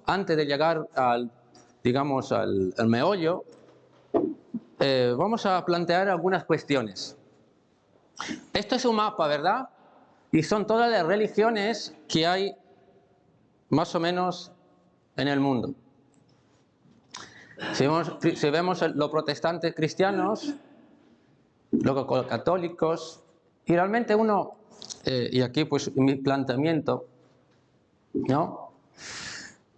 antes de llegar al meollo, vamos a plantear algunas cuestiones. Esto es un mapa, ¿verdad? Y son todas las religiones que hay más o menos en el mundo. Si vemos los protestantes cristianos, luego los católicos, y realmente y aquí pues mi planteamiento, ¿no?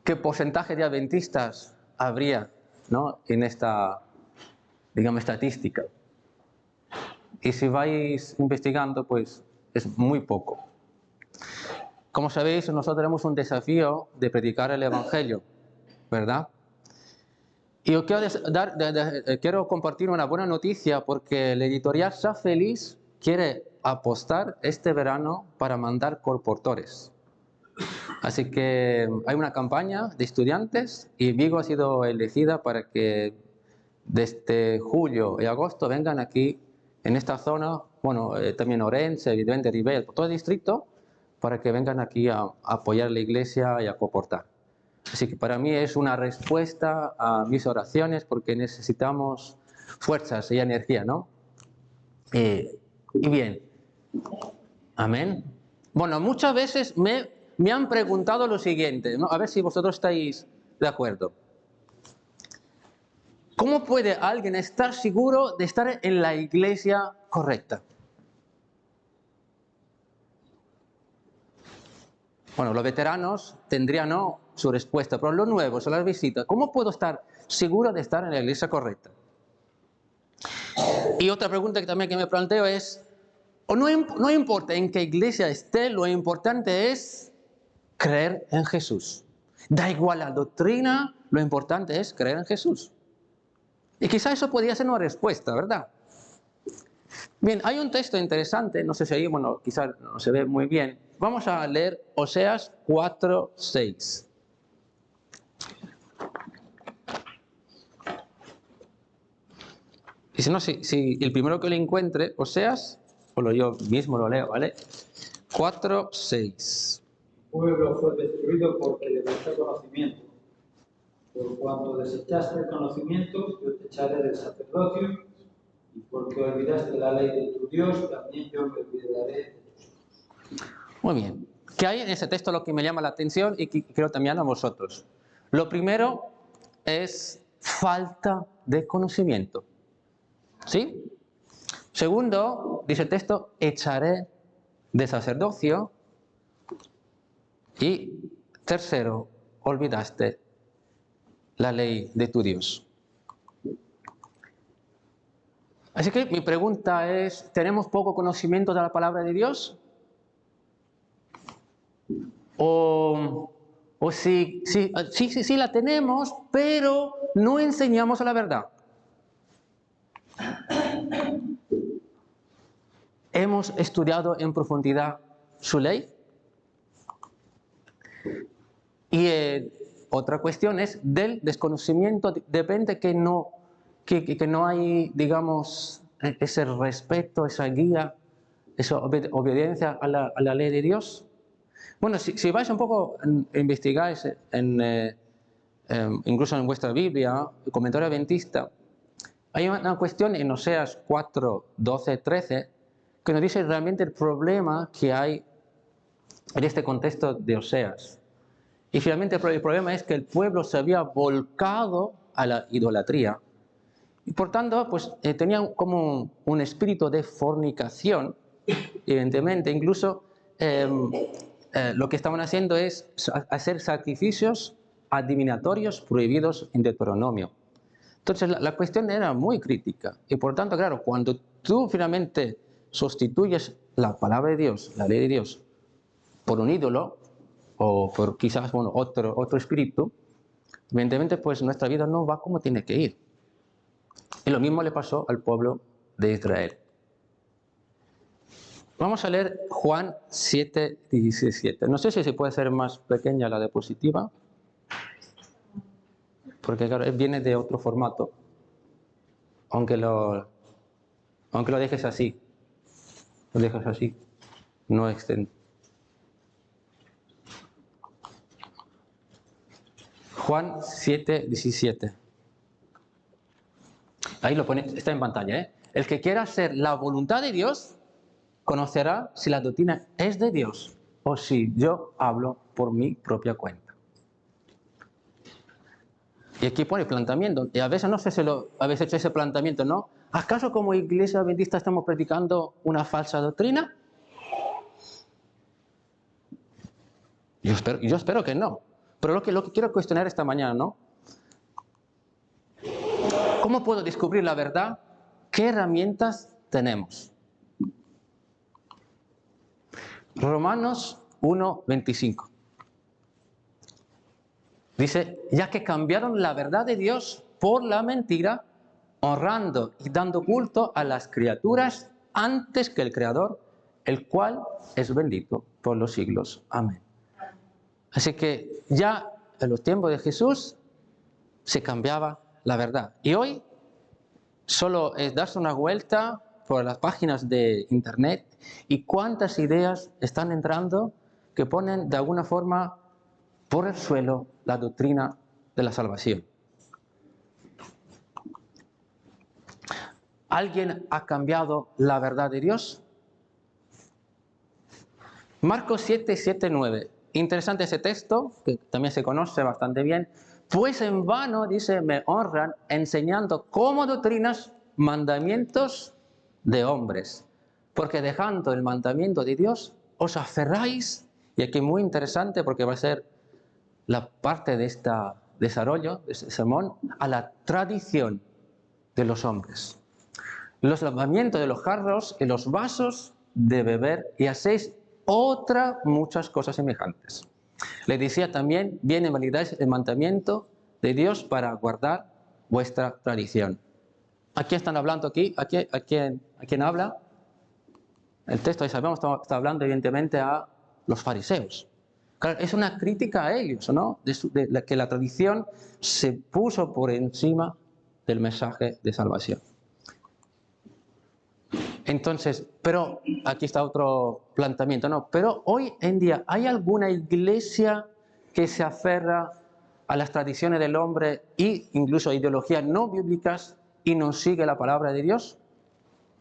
¿Qué porcentaje de adventistas habría, ¿no?, en esta, digamos, estadística? Y si vais investigando, pues es muy poco. Como sabéis, nosotros tenemos un desafío de predicar el Evangelio, ¿verdad? Y yo quiero compartir una buena noticia, porque la editorial Sea Feliz quiere apostar este verano para mandar colportores. Así que hay una campaña de estudiantes y Vigo ha sido elegida para que desde julio y agosto vengan aquí en esta zona, también Orense, evidentemente Ribel, todo el distrito, para que vengan aquí a apoyar la iglesia y a comportar. Así que para mí es una respuesta a mis oraciones, porque necesitamos fuerzas y energía, ¿no? Y bien, amén. Bueno, muchas veces me han preguntado lo siguiente, ¿no? A ver si vosotros estáis de acuerdo. ¿Cómo puede alguien estar seguro de estar en la iglesia correcta? Bueno, los veteranos tendrían su respuesta, pero los nuevos, las visitas, ¿cómo puedo estar seguro de estar en la iglesia correcta? Y otra pregunta que también me planteo es, no importa en qué iglesia esté, lo importante es creer en Jesús. Da igual la doctrina, lo importante es creer en Jesús. Y quizá eso podría ser una respuesta, ¿verdad? Bien, hay un texto interesante, no sé si ahí, quizá no se ve muy bien. Vamos a leer Oseas 4:6. Y si no, si el primero que lo encuentre, Oseas, yo mismo lo leo, ¿vale? 4:6. El pueblo fue destruido porque le faltó conocimiento. Por cuanto desechaste el conocimiento, yo te echaré del sacerdocio, y porque olvidaste la ley de tu Dios, también yo me olvidaré de tus hijos. Muy bien. ¿Qué hay en ese texto? Lo que me llama la atención y que creo también a vosotros. Lo primero es falta de conocimiento. ¿Sí? Segundo, dice el texto, echaré de sacerdocio. Y tercero, olvidaste la ley de tu Dios. Así que mi pregunta es, ¿tenemos poco conocimiento de la palabra de Dios? O sí la tenemos, pero no enseñamos la verdad. ¿Hemos estudiado en profundidad su ley? Y otra cuestión es, del desconocimiento depende que no hay, digamos, ese respeto, esa guía, esa obediencia a la ley de Dios. Bueno, si vais un poco, investigáis incluso en vuestra Biblia, el comentario adventista, hay una cuestión en Oseas 4, 12, 13, que nos dice realmente el problema que hay en este contexto de Oseas. Y finalmente el problema es que el pueblo se había volcado a la idolatría. Y por tanto, pues tenían como un espíritu de fornicación, evidentemente. Incluso lo que estaban haciendo es hacer sacrificios adivinatorios prohibidos en Deuteronomio. Entonces la cuestión era muy crítica. Y por tanto, claro, cuando tú finalmente sustituyes la palabra de Dios, la ley de Dios, por un ídolo, o por quizás otro espíritu, evidentemente pues nuestra vida no va como tiene que ir. Y lo mismo le pasó al pueblo de Israel. Vamos a leer Juan 7:17. No sé si se puede hacer más pequeña la diapositiva, porque claro, viene de otro formato, aunque lo dejes así. Lo dejas así, no extendo. Juan 7, 17. Ahí lo pone, está en pantalla, ¿eh? El que quiera hacer la voluntad de Dios, conocerá si la doctrina es de Dios o si yo hablo por mi propia cuenta. Y aquí pone planteamiento. Y a veces no sé si lo habéis hecho ese planteamiento, ¿no? ¿Acaso como iglesia adventista estamos predicando una falsa doctrina? Yo espero que no. Pero lo que quiero cuestionar esta mañana, ¿no? ¿Cómo puedo descubrir la verdad? ¿Qué herramientas tenemos? Romanos 1:25. Dice, ya que cambiaron la verdad de Dios por la mentira, honrando y dando culto a las criaturas antes que el Creador, el cual es bendito por los siglos. Amén. Así que ya en los tiempos de Jesús se cambiaba la verdad. Y hoy solo es darse una vuelta por las páginas de internet y cuántas ideas están entrando que ponen de alguna forma por el suelo la doctrina de la salvación. ¿Alguien ha cambiado la verdad de Dios? Marcos 7, 7, 9. Interesante ese texto, que también se conoce bastante bien. Pues en vano, dice, me honran enseñando como doctrinas mandamientos de hombres. Porque dejando el mandamiento de Dios, os aferráis, y aquí muy interesante porque va a ser la parte de este desarrollo, de este sermón, a la tradición de los hombres. Los lavamientos de los jarros y los vasos de beber, y hacéis muchas cosas semejantes. Le decía también, bien invalidáis el mandamiento de Dios para guardar vuestra tradición. ¿A quién están hablando aquí? ¿A quién habla? El texto, ya sabemos, está hablando evidentemente a los fariseos. Claro, es una crítica a ellos, ¿no? Que la tradición se puso por encima del mensaje de salvación. Entonces, pero aquí está otro planteamiento, ¿no? Pero hoy en día, ¿hay alguna iglesia que se aferra a las tradiciones del hombre e incluso a ideologías no bíblicas y no sigue la palabra de Dios?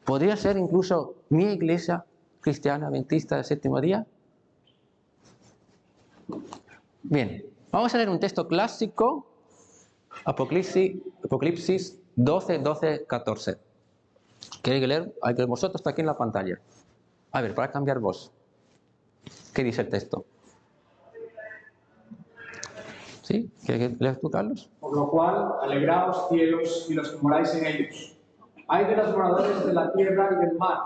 ¿Podría ser incluso mi iglesia cristiana adventista del séptimo día? Bien, vamos a leer un texto clásico, Apocalipsis 12, 12, 14. ¿Queréis leer? Hay que vosotros está aquí en la pantalla. A ver, para cambiar voz. ¿Qué dice el texto? ¿Sí? ¿Quieres leer tú, Carlos? Por lo cual, alegraos, cielos, y los que moráis en ellos. Ay de los moradores de la tierra y del mar,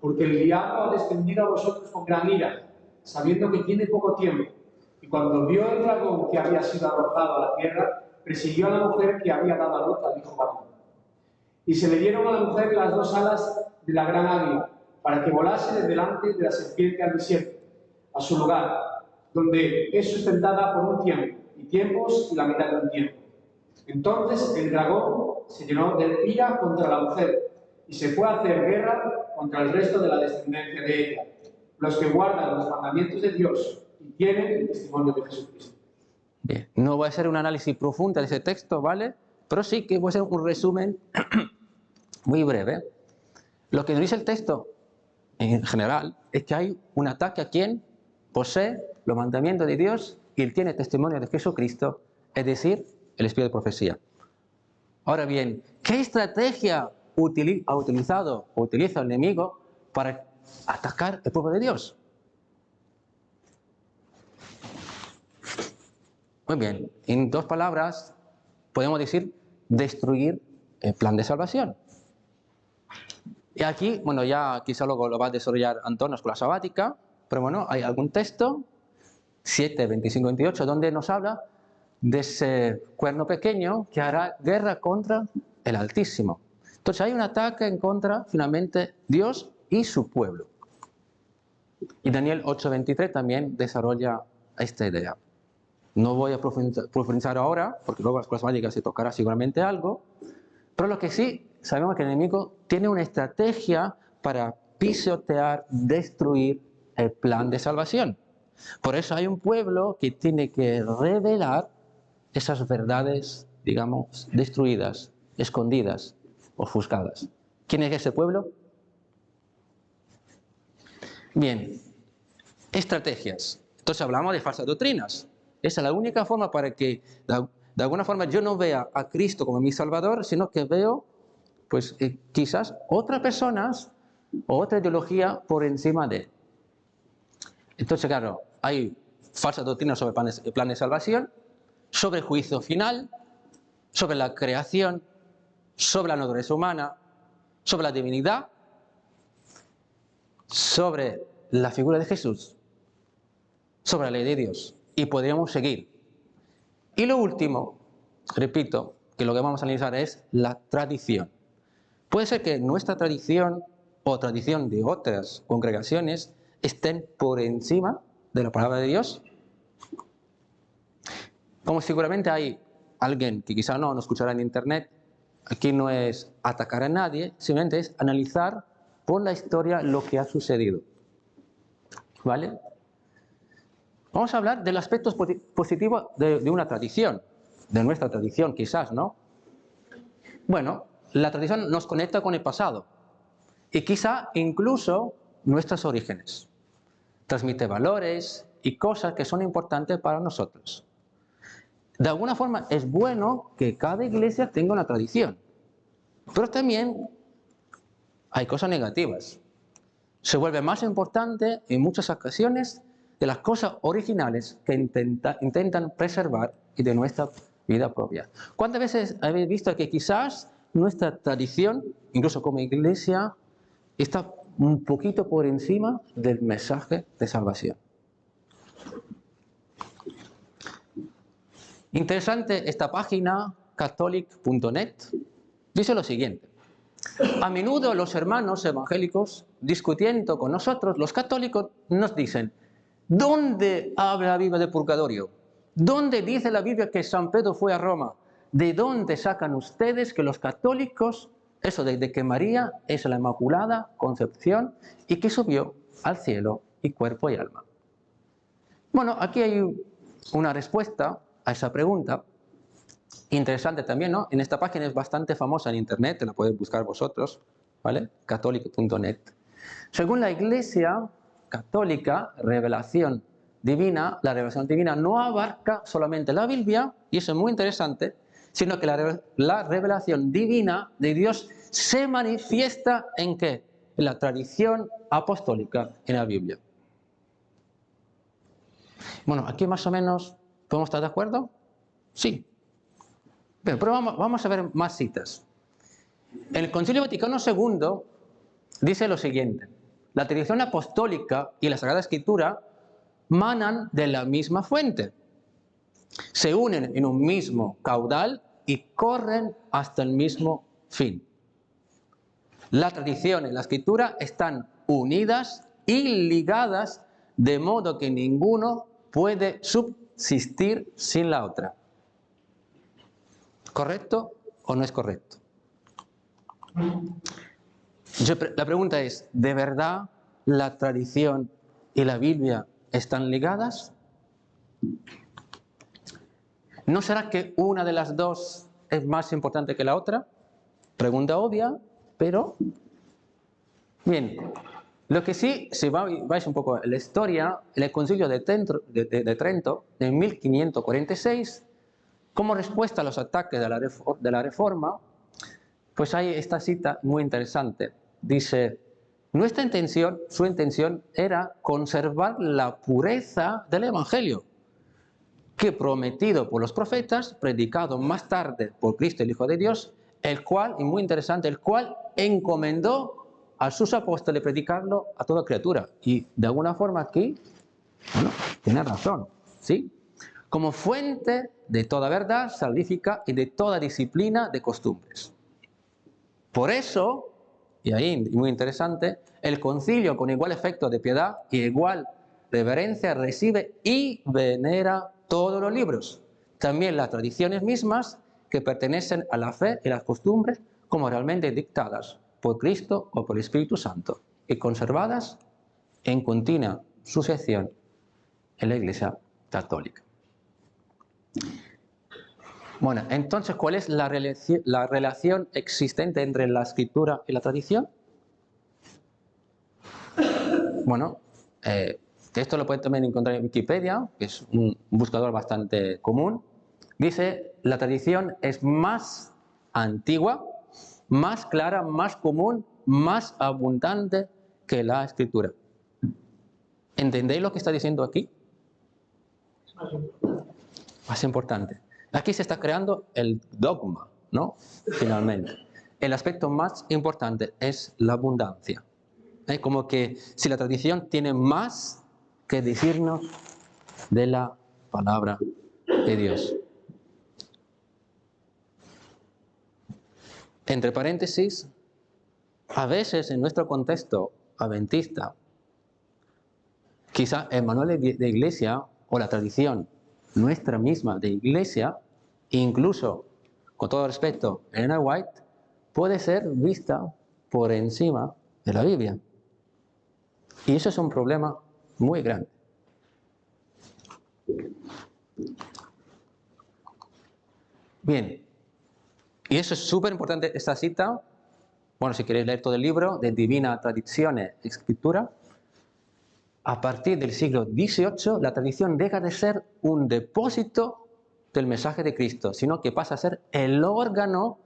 porque el diablo ha descendido a vosotros con gran ira, sabiendo que tiene poco tiempo. Y cuando vio el dragón que había sido arrojado a la tierra, persiguió a la mujer que había dado a luz al hijo varón. Y se le dieron a la mujer las dos alas de la gran águila, para que volase de delante de la serpiente al desierto, a su lugar, donde es sustentada por un tiempo, y tiempos y la mitad de un tiempo. Entonces el dragón se llenó de ira contra la mujer, y se fue a hacer guerra contra el resto de la descendencia de ella, los que guardan los mandamientos de Dios y tienen el testimonio de Jesucristo. Bien, no voy a hacer un análisis profundo de ese texto, ¿vale? Pero sí que voy a hacer un resumen muy breve. Lo que nos dice el texto, en general, es que hay un ataque a quien posee los mandamientos de Dios y él tiene testimonio de Jesucristo, es decir, el espíritu de profecía. Ahora bien, ¿qué estrategia ha utilizado o utiliza el enemigo para atacar el pueblo de Dios? Muy bien, en dos palabras podemos decir destruir el plan de salvación. Y aquí, bueno, ya quizá luego lo va a desarrollar Antonio con la sabática, pero bueno, hay algún texto, 7, 25, 28, donde nos habla de ese cuerno pequeño que hará guerra contra el Altísimo. Entonces hay un ataque en contra, finalmente, Dios y su pueblo. Y Daniel 8:23 también desarrolla esta idea. No voy a profundizar ahora, porque luego las sabáticas se tocará seguramente algo, pero lo que sí sabemos es que el enemigo tiene una estrategia para pisotear, destruir el plan de salvación. Por eso hay un pueblo que tiene que revelar esas verdades, digamos, destruidas, escondidas, ofuscadas. ¿Quién es ese pueblo? Bien, estrategias. Entonces hablamos de falsas doctrinas. Esa es la única forma para que, de alguna forma, yo no vea a Cristo como mi Salvador, sino que veo, pues, quizás otras personas o otra ideología por encima de él. Entonces, claro, hay falsas doctrinas sobre el plan de salvación, sobre el juicio final, sobre la creación, sobre la naturaleza humana, sobre la divinidad, sobre la figura de Jesús, sobre la ley de Dios. Y podríamos seguir. Y lo último, repito, que lo que vamos a analizar es la tradición. Puede ser que nuestra tradición o tradición de otras congregaciones estén por encima de la palabra de Dios. Como seguramente hay alguien que quizá no nos escuchará en internet, aquí no es atacar a nadie, simplemente es analizar por la historia lo que ha sucedido. ¿Vale? Vamos a hablar del aspecto positivo de una tradición, de nuestra tradición quizás, ¿no? Bueno, la tradición nos conecta con el pasado y quizá incluso nuestros orígenes. Transmite valores y cosas que son importantes para nosotros. De alguna forma es bueno que cada iglesia tenga una tradición, pero también hay cosas negativas. Se vuelve más importante en muchas ocasiones de las cosas originales que intentan preservar y de nuestra vida propia. ¿Cuántas veces habéis visto que quizás nuestra tradición, incluso como iglesia, está un poquito por encima del mensaje de salvación? Interesante esta página, catholic.net, dice lo siguiente. A menudo los hermanos evangélicos, discutiendo con nosotros, los católicos, nos dicen: ¿dónde habla la Biblia del purgatorio? ¿Dónde dice la Biblia que San Pedro fue a Roma? ¿De dónde sacan ustedes que los católicos, eso de que María es la Inmaculada Concepción y que subió al cielo y cuerpo y alma? Bueno, aquí hay una respuesta a esa pregunta. Interesante también, ¿no? En esta página es bastante famosa en internet, la podéis buscar vosotros, ¿vale? catholic.net. Según la Iglesia católica, la revelación divina no abarca solamente la Biblia, y eso es muy interesante, sino que la revelación divina de Dios se manifiesta ¿en qué? En la tradición apostólica, en la Biblia. Bueno, aquí más o menos, ¿podemos estar de acuerdo? Sí. Pero vamos a ver más citas. En el Concilio Vaticano II dice lo siguiente: la tradición apostólica y la Sagrada Escritura manan de la misma fuente, se unen en un mismo caudal y corren hasta el mismo fin. La tradición y la Escritura están unidas y ligadas de modo que ninguno puede subsistir sin la otra. ¿Correcto o no es correcto? La pregunta es, ¿de verdad la tradición y la Biblia están ligadas? ¿No será que una de las dos es más importante que la otra? Pregunta obvia, pero... Bien, lo que sí, si vais un poco a la historia, en el Concilio de Trento, en 1546, como respuesta a los ataques de la Reforma, pues hay esta cita muy interesante. Dice: su intención era conservar la pureza del Evangelio, que prometido por los profetas, predicado más tarde por Cristo el Hijo de Dios, el cual, y muy interesante, el cual encomendó a sus apóstoles predicarlo a toda criatura. Y de alguna forma aquí, bueno, tiene razón, ¿sí? Como fuente de toda verdad salvífica y de toda disciplina de costumbres. Por eso, y ahí muy interesante, el concilio con igual efecto de piedad y igual reverencia recibe y venera todos los libros, también las tradiciones mismas que pertenecen a la fe y las costumbres como realmente dictadas por Cristo o por el Espíritu Santo y conservadas en continua sucesión en la Iglesia católica. Bueno, entonces, ¿cuál es la relación existente entre la escritura y la tradición? Bueno, esto lo pueden también encontrar en Wikipedia, que es un buscador bastante común. Dice, la tradición es más antigua, más clara, más común, más abundante que la escritura. ¿Entendéis lo que está diciendo aquí? Es más importante. Más importante. Aquí se está creando el dogma, ¿no? Finalmente. El aspecto más importante es la abundancia. Como que si la tradición tiene más que decirnos de la palabra de Dios. Entre paréntesis, a veces en nuestro contexto adventista, quizá el manual de iglesia o la tradición nuestra misma de iglesia, incluso, con todo respeto, Elena White, puede ser vista por encima de la Biblia. Y eso es un problema muy grande. Bien, y eso es súper importante, esta cita. Bueno, si queréis leer todo el libro, de Divina Tradizione Scriptura, a partir del siglo XVIII, la tradición deja de ser un depósito del mensaje de Cristo, sino que pasa a ser el órgano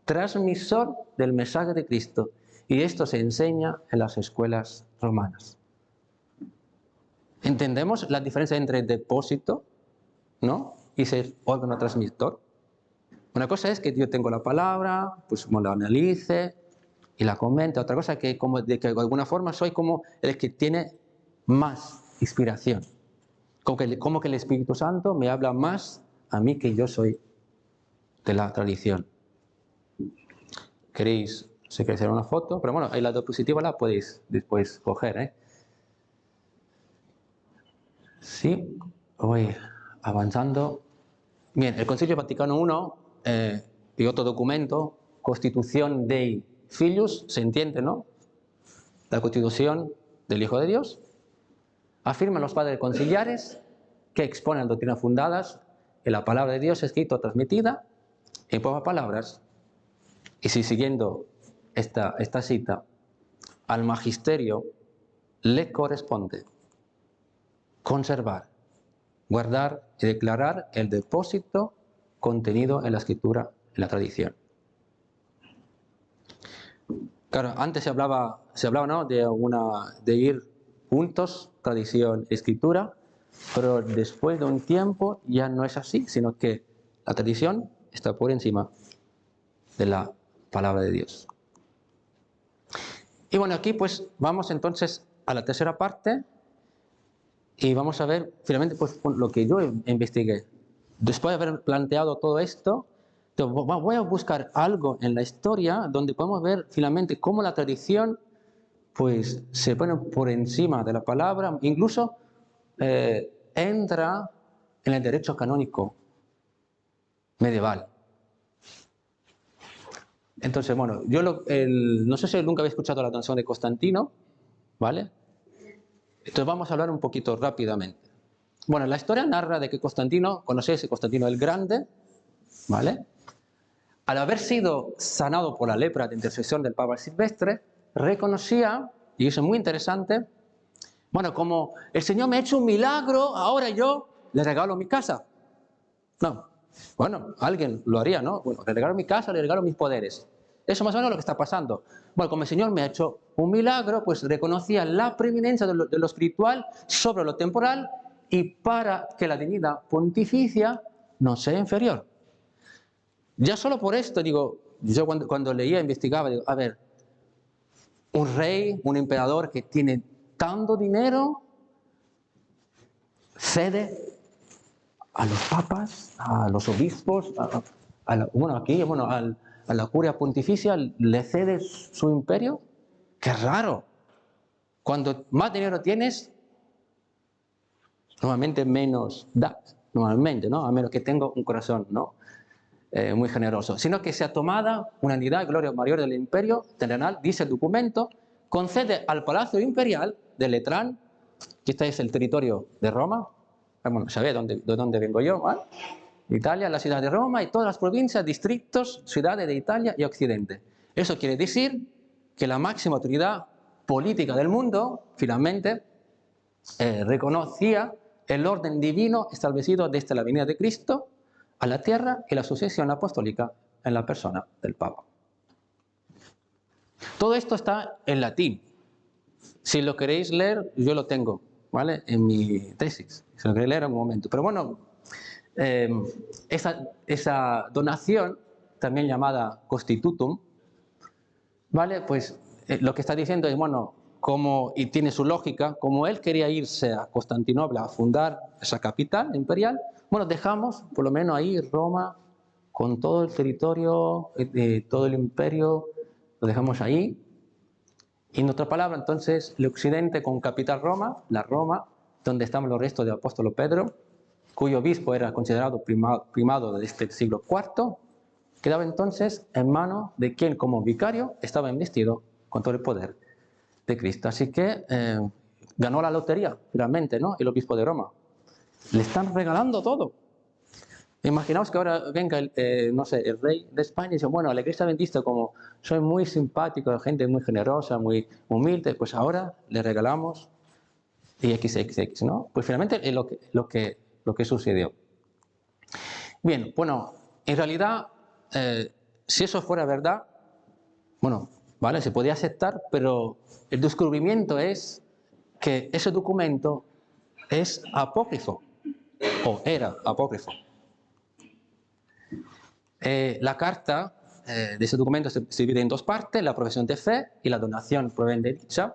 transmisor del mensaje de Cristo. Y esto se enseña en las escuelas romanas. ¿Entendemos la diferencia entre depósito, ¿no?, y ser órgano transmisor? Una cosa es que yo tengo la palabra, pues como la analice y la comente. Otra cosa es que, de alguna forma soy como el que tiene más inspiración. Como que el Espíritu Santo me habla más a mí que yo soy de la tradición. ¿Queréis hacer una foto? Pero bueno, ahí la diapositiva la podéis después coger, ¿eh? Sí, voy avanzando. Bien, el Concilio Vaticano I y otro documento, Constitución Dei Filius, se entiende, ¿no? La Constitución del Hijo de Dios. Afirman los padres conciliares que exponen doctrinas fundadas en la palabra de Dios escrita o transmitida en pocas palabras. Y si siguiendo esta cita, al magisterio le corresponde conservar, guardar y declarar el depósito contenido en la escritura, en la tradición. Claro, antes se hablaba, ¿no?, de ir juntos, tradición, escritura, pero después de un tiempo ya no es así, sino que la tradición está por encima de la palabra de Dios. Y bueno, aquí pues vamos entonces a la tercera parte y vamos a ver finalmente pues lo que yo investigué. Después de haber planteado todo esto, voy a buscar algo en la historia donde podemos ver finalmente cómo la tradición pues se pone por encima de la palabra, incluso entra en el derecho canónico medieval. Entonces, bueno, yo no sé si nunca habéis escuchado la canción de Constantino, ¿vale? Entonces vamos a hablar un poquito rápidamente. Bueno, la historia narra de que Constantino, conocéis a Constantino el Grande, ¿vale? Al haber sido sanado por la lepra de intercesión del Papa Silvestre, reconocía, y eso es muy interesante, bueno, como el Señor me ha hecho un milagro, ahora yo le regalo mi casa. No, bueno, alguien lo haría, ¿no? Bueno, le regalo mi casa, le regalo mis poderes. Eso más o menos es lo que está pasando. Bueno, como el Señor me ha hecho un milagro, pues reconocía la preeminencia de lo espiritual sobre lo temporal y para que la dignidad pontificia no sea inferior. Ya solo por esto, digo, yo cuando leía, investigaba, digo, a ver, un rey, un emperador que tiene tanto dinero, cede a los papas, a los obispos, a la curia pontificia, le cede su imperio. ¡Qué raro! Cuando más dinero tienes, normalmente menos das, normalmente, ¿no? A menos que tenga un corazón, ¿no?, muy generoso. Sino que sea tomada una unidad, gloria mayor del imperio terrenal, dice el documento, concede al palacio imperial de Letrán, que este es el territorio de Roma. Bueno, sabéis de dónde vengo yo, ¿vale? Italia, la ciudad de Roma y todas las provincias, distritos, ciudades de Italia y Occidente. Eso quiere decir que la máxima autoridad política del mundo, finalmente, reconocía el orden divino establecido desde la venida de Cristo a la tierra y la sucesión apostólica en la persona del Papa. Todo esto está en latín. Si lo queréis leer, yo lo tengo, ¿vale? En mi tesis. Si lo queréis leer en un momento. Pero bueno, esa donación, también llamada Constitutum, ¿vale? Pues lo que está diciendo es, bueno, y tiene su lógica, como él quería irse a Constantinopla a fundar esa capital imperial, bueno, dejamos por lo menos ahí Roma con todo el territorio, todo el imperio, lo dejamos ahí. Y en otra palabra, entonces, el occidente con capital Roma, la Roma, donde estaban los restos del apóstol Pedro, cuyo obispo era considerado primado de este siglo IV, quedaba entonces en manos de quien como vicario estaba investido con todo el poder de Cristo. Así que ganó la lotería, finalmente, ¿no? El obispo de Roma. Le están regalando todo. Imaginaos que ahora venga, no sé, el rey de España y dice, bueno, la iglesia adventista, como soy muy simpático, gente muy generosa, muy humilde, pues ahora le regalamos y XXX, ¿no? Pues finalmente es lo que sucedió. Bien, bueno, en realidad, si eso fuera verdad, bueno, vale, se podía aceptar, pero el descubrimiento es que ese documento es apócrifo, o era apócrifo. La carta de ese documento se divide en dos partes, la profesión de fe y la donación proveniente de dicha.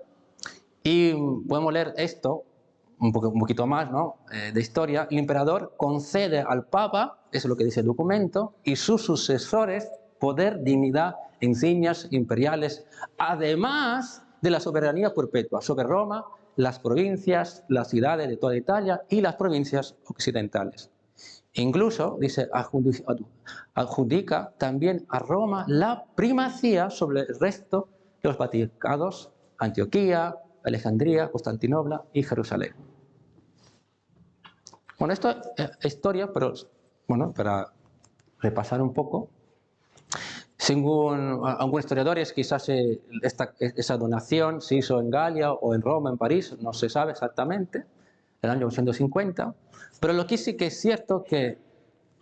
Y podemos leer esto, un poquito más, ¿no? De historia. El emperador concede al Papa, eso es lo que dice el documento, y sus sucesores poder, dignidad, insignias imperiales, además de la soberanía perpetua sobre Roma, las provincias, las ciudades de toda Italia y las provincias occidentales. Incluso, dice, adjudica también a Roma la primacía sobre el resto de los patriarcados, Antioquía, Alejandría, Constantinopla y Jerusalén. Bueno, esto es historia, pero bueno, para repasar un poco, según algunos historiadores, quizás esa donación se hizo en Galia o en Roma, en París, no se sabe exactamente, en el año 850, pero lo que sí que es cierto que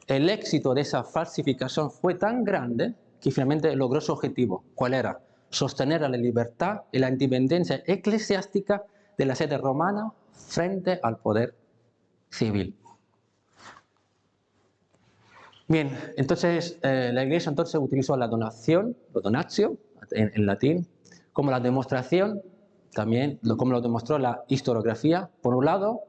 el éxito de esa falsificación fue tan grande que finalmente logró su objetivo. ¿Cuál era? Sostener la libertad y la independencia eclesiástica de la sede romana frente al poder civil. Bien, entonces la Iglesia entonces utilizó la donación, o donatio, en latín, como la demostración, también como lo demostró la historiografía. Por un lado,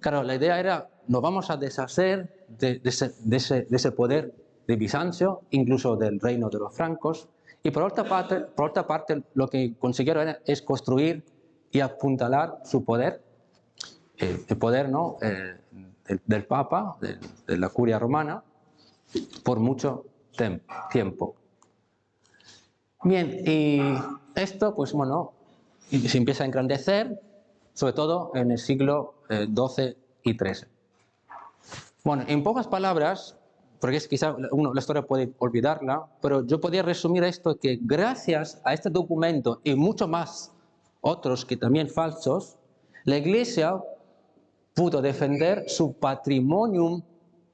claro, la idea era, nos vamos a deshacer de ese poder de Bizancio, incluso del reino de los francos, y por otra parte lo que consiguieron es construir y apuntalar su poder, el poder, ¿no? del Papa, de la curia romana, por mucho tiempo. Bien, y esto, pues bueno, se empieza a engrandecer, sobre todo en el siglo XII y XIII. Bueno, en pocas palabras, porque quizá la historia puede olvidarla, pero yo podría resumir esto que gracias a este documento y mucho más otros que también falsos, la Iglesia pudo defender su patrimonium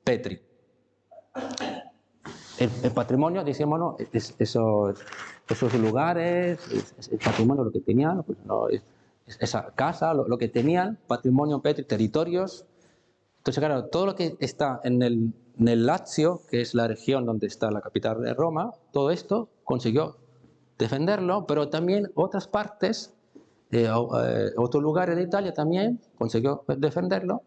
Petri. El patrimonio, decíamos, esos lugares, el patrimonio, lo que tenían, pues, no, esa casa, lo que tenían, patrimonio Petri, territorios. Entonces, claro, todo lo que está en el Lazio, que es la región donde está la capital de Roma, todo esto consiguió defenderlo, pero también otras partes, otros lugares de Italia también consiguió defenderlo,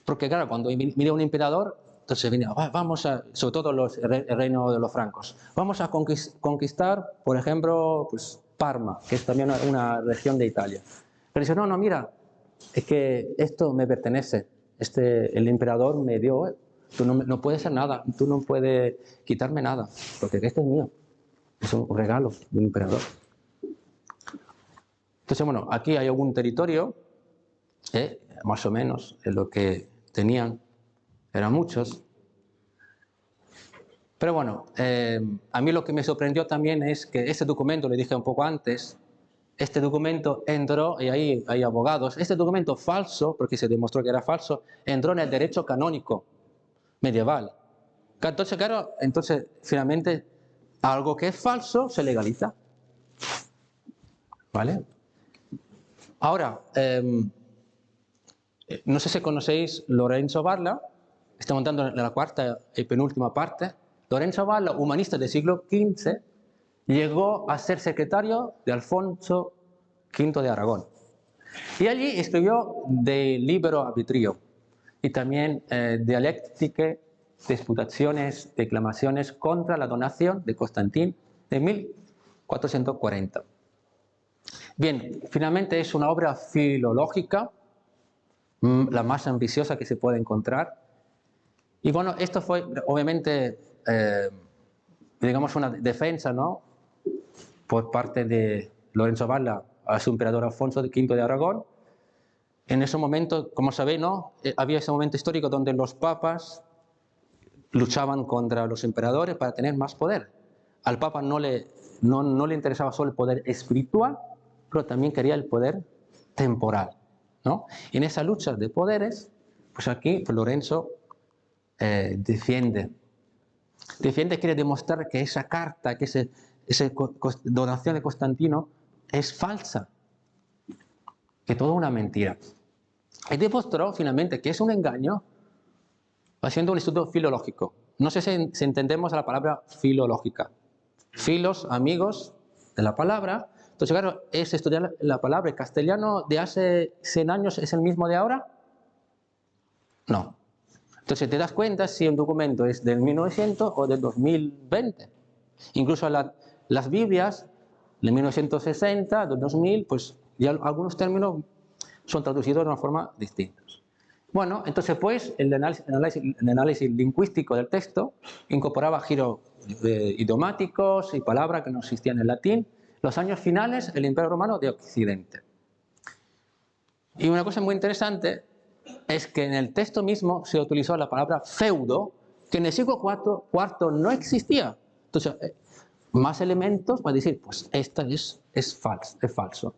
porque claro, cuando venía un emperador, entonces venía, vamos a, sobre todo el reino de los francos, vamos a conquistar, por ejemplo, pues, Parma, que es también una región de Italia. Pero dice, no, mira, es que esto me pertenece, el emperador me dio, tú no puedes hacer nada, tú no puedes quitarme nada, porque esto es mío, es un regalo de un emperador. Entonces, bueno, aquí hay algún territorio, más o menos, en lo que tenían, eran muchos, Pero bueno, a mí lo que me sorprendió también es que este documento, le dije un poco antes, este documento entró, y ahí hay abogados, este documento falso, porque se demostró que era falso, entró en el derecho canónico medieval. Entonces, claro, entonces finalmente algo que es falso se legaliza. ¿Vale? Ahora, no sé si conocéis Lorenzo Valla, estamos entrando en la cuarta y penúltima parte. Lorenzo Valla, humanista del siglo XV, llegó a ser secretario de Alfonso V de Aragón. Y allí escribió De Libero Arbitrio y también Dialectiche, Disputaciones, Declamaciones contra la donación de Constantín de 1440. Bien, finalmente es una obra filológica, la más ambiciosa que se puede encontrar. Y bueno, esto fue obviamente, digamos, una defensa, ¿no?, por parte de Lorenzo Valla a su emperador Alfonso V de Aragón. En ese momento, como sabéis, ¿no?, había ese momento histórico donde los papas luchaban contra los emperadores para tener más poder. Al papa no le interesaba solo el poder espiritual, pero también quería el poder temporal, ¿no? Y en esa lucha de poderes, pues aquí Lorenzo defiende, quiere demostrar que esa carta, que esa donación de Constantino es falsa, que todo una mentira. Y demostró finalmente que es un engaño haciendo un estudio filológico. No sé si entendemos la palabra filológica. Filos, amigos de la palabra. Entonces, claro, es estudiar la palabra. ¿El castellano de hace 100 años es el mismo de ahora? No. Entonces, te das cuenta si un documento es del 1900 o del 2020. Incluso las Biblias de 1960, del 2000, pues ya algunos términos son traducidos de una forma distinta. Bueno, entonces pues el análisis lingüístico del texto incorporaba giros idiomáticos y palabras que no existían en el latín. Los años finales, el Imperio Romano de Occidente. Y una cosa muy interesante es que en el texto mismo se utilizó la palabra feudo, que en el siglo IV no existía. Entonces, más elementos para decir, pues esto es falso.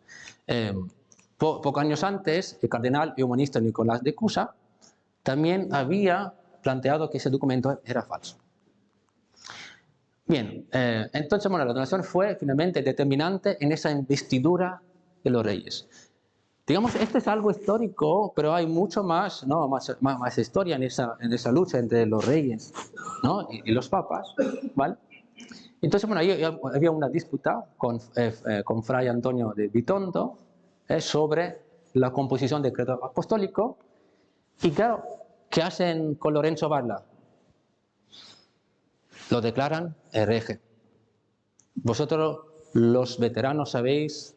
Pocos años antes, el cardenal y humanista Nicolás de Cusa también había planteado que ese documento era falso. Bien, entonces, bueno, la donación fue finalmente determinante en esa investidura de los reyes. Digamos, esto es algo histórico, pero hay mucho más, ¿no?, más historia en esa lucha entre los reyes, ¿no?, y los papas, ¿vale? Entonces, bueno, ahí había una disputa con Fray Antonio de Vitondo sobre la composición del credo apostólico. Y claro, ¿qué hacen con Lorenzo Valla? Lo declaran hereje. Vosotros, los veteranos, sabéis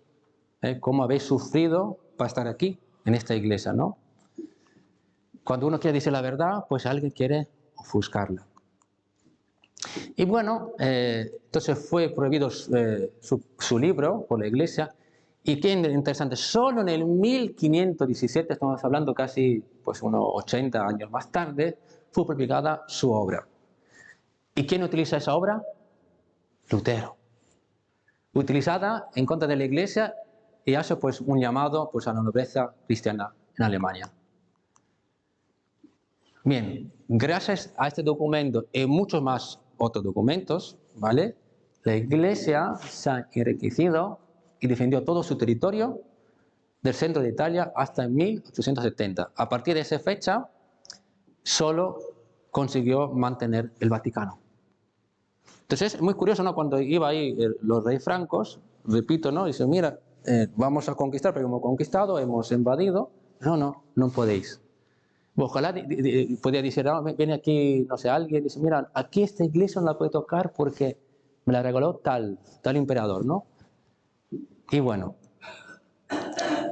cómo habéis sufrido para estar aquí, en esta iglesia, ¿no? Cuando uno quiere decir la verdad, pues alguien quiere ofuscarla. Y bueno, entonces fue prohibido su libro por la iglesia. Y qué interesante, solo en el 1517, estamos hablando casi pues unos 80 años más tarde, fue publicada su obra. ¿Y quién utiliza esa obra? Lutero. Utilizada en contra de la iglesia y hace pues un llamado pues a la nobleza cristiana en Alemania. Bien, gracias a este documento y muchos más otros documentos, ¿vale?, la iglesia se ha enriquecido y defendió todo su territorio del centro de Italia hasta 1870. A partir de esa fecha, solo consiguió mantener el Vaticano. Entonces es muy curioso, ¿no?, cuando iba ahí los reyes francos, repito, ¿no?, dice, mira, vamos a conquistar, porque hemos conquistado, hemos invadido. No podéis. Ojalá podía decir, viene aquí, no sé, alguien, dice, mira, aquí esta iglesia no la puede tocar porque me la regaló tal emperador, ¿no? Y bueno,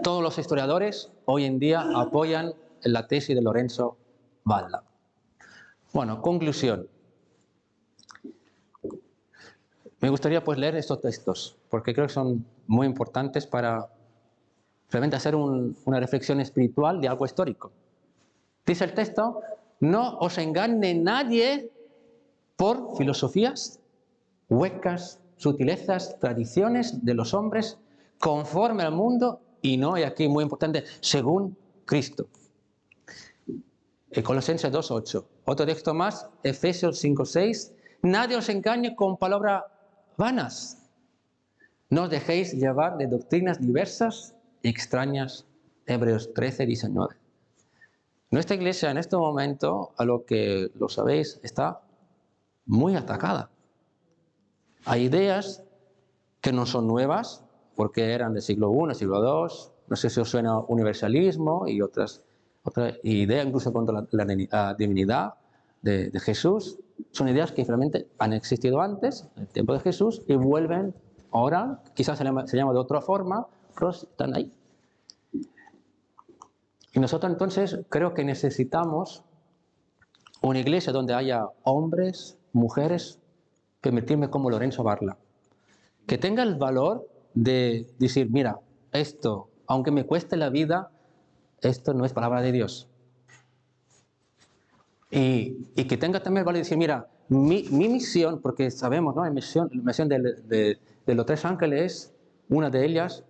todos los historiadores hoy en día apoyan la tesis de Lorenzo Valla. Bueno, conclusión. Me gustaría pues leer estos textos, porque creo que son muy importantes para realmente hacer una reflexión espiritual de algo histórico. Dice el texto, no os engañe nadie por filosofías huecas, sutilezas, tradiciones de los hombres, conforme al mundo, y no, y aquí muy importante, según Cristo. Colosenses 2:8. Otro texto más, Efesios 5:6. Nadie os engañe con palabras vanas. No os dejéis llevar de doctrinas diversas y extrañas. Hebreos 13:19. Nuestra iglesia en este momento, a lo que lo sabéis, está muy atacada. Hay ideas que no son nuevas, porque eran del siglo I, siglo II. No sé si os suena universalismo y otras ideas, incluso contra la divinidad de Jesús. Son ideas que realmente han existido antes, en el tiempo de Jesús, y vuelven ahora, quizás se llama de otra forma, pero están ahí. Y nosotros entonces creo que necesitamos una iglesia donde haya hombres, mujeres, permitirme como Lorenzo Varla, que tenga el valor de decir, mira, esto, aunque me cueste la vida, esto no es palabra de Dios. Y que tenga también el valor de decir, mira, mi misión, porque sabemos, ¿no? La misión de los tres ángeles, una de ellas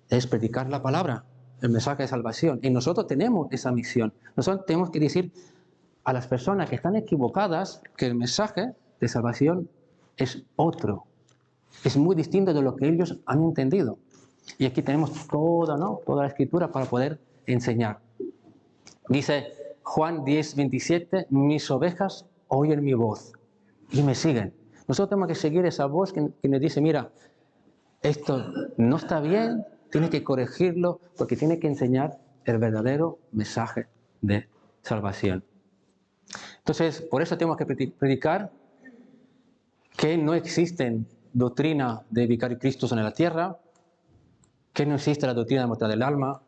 es predicar la palabra, el mensaje de salvación. Y nosotros tenemos esa misión. Nosotros tenemos que decir a las personas que están equivocadas que el mensaje de salvación es otro. Es muy distinto de lo que ellos han entendido. Y aquí tenemos toda la escritura para poder enseñar. Dice Juan 10:27, mis ovejas oyen mi voz y me siguen. Nosotros tenemos que seguir esa voz que nos dice, mira, esto no está bien, tiene que corregirlo porque tiene que enseñar el verdadero mensaje de salvación. Entonces, por eso tenemos que predicar que no existen doctrina de vicario Cristo en la tierra, que no existe la doctrina de muerte del alma,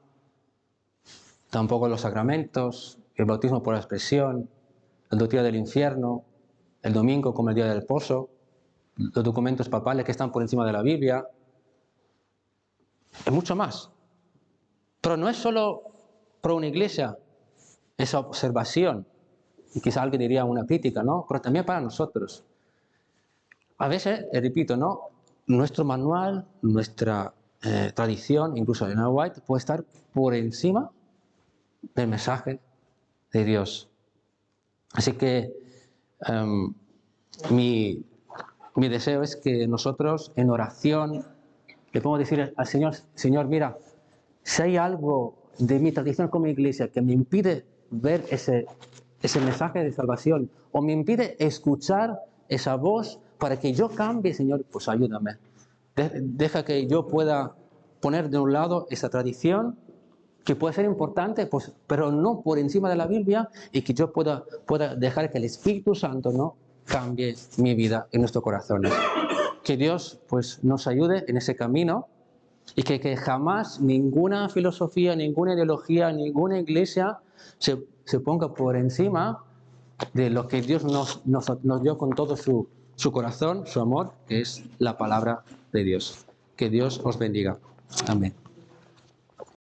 tampoco los sacramentos, el bautismo por expresión, la doctrina del infierno, el domingo como el día del reposo, los documentos papales que están por encima de la Biblia, y mucho más. Pero no es solo para una iglesia esa observación, y quizá alguien diría una crítica, ¿no? Pero también para nosotros. A veces, repito, ¿no? Nuestro manual, nuestra tradición, incluso Elena White, puede estar por encima del mensaje de Dios. Así que mi deseo es que nosotros en oración le podamos decir al Señor, Señor, mira, si hay algo de mi tradición como iglesia que me impide ver ese mensaje de salvación o me impide escuchar esa voz para que yo cambie, Señor, pues ayúdame. Deja que yo pueda poner de un lado esa tradición que puede ser importante, pues, pero no por encima de la Biblia, y que yo pueda dejar que el Espíritu Santo, ¿no?, cambie mi vida en nuestros corazones. Que Dios pues, nos ayude en ese camino y que jamás ninguna filosofía, ninguna ideología, ninguna iglesia se ponga por encima de lo que Dios nos dio con todo su corazón, su amor, que es la palabra de Dios. Que Dios os bendiga. Amén.